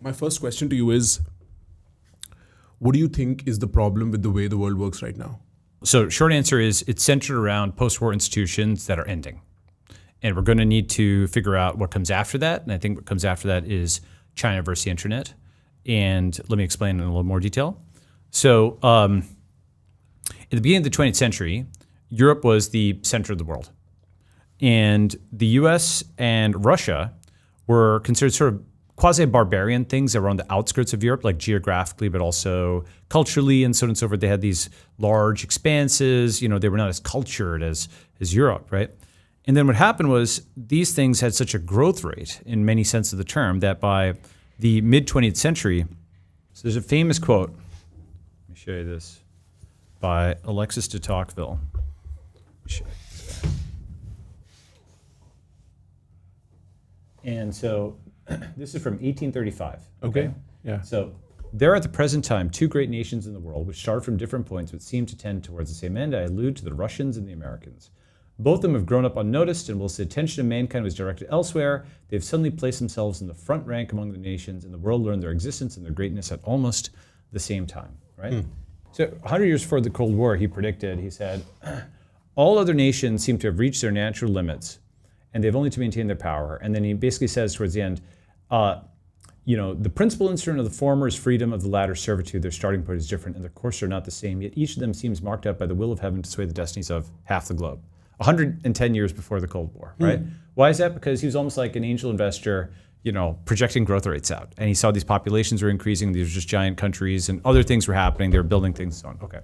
My first question to you is, what do you think is the problem with the way the world works right now? So short answer is it's centered around post-war institutions that are ending. And we're going to need to figure out what comes after that. And I think what comes after that is China versus the internet. And let me explain in a little more detail. So at the beginning of the 20th century, Europe was the center of the world. And the US and Russia were considered sort of quasi-barbarian things that were on the outskirts of Europe, like geographically, but also culturally and so on and so forth. They had these large expanses. They were not as cultured as Europe, right? And then what happened was these things had such a growth rate in many senses of the term that by the mid-20th century, so there's a famous quote, let me show you this, by Alexis de Tocqueville. Let me show you this guy. And so this is from 1835. Okay. Yeah. So there are at the present time two great nations in the world which start from different points but seem to tend towards the same end. I allude to the Russians and the Americans. Both of them have grown up unnoticed, and whilst the attention of mankind was directed elsewhere, they have suddenly placed themselves in the front rank among the nations, and the world learned their existence and their greatness at almost the same time, right? So 100 years before the Cold War, he said, all other nations seem to have reached their natural limits, and they have only to maintain their power. And then he basically says towards the end, the principal instrument of the former is freedom, of the latter servitude. Their starting point is different, and their courses are not the same, yet each of them seems marked out by the will of heaven to sway the destinies of half the globe. 110 years before the Cold War, right? Why is that? Because he was almost like an angel investor, projecting growth rates out. And he saw these populations were increasing, these were just giant countries, and other things were happening, they were building things and so on. Okay.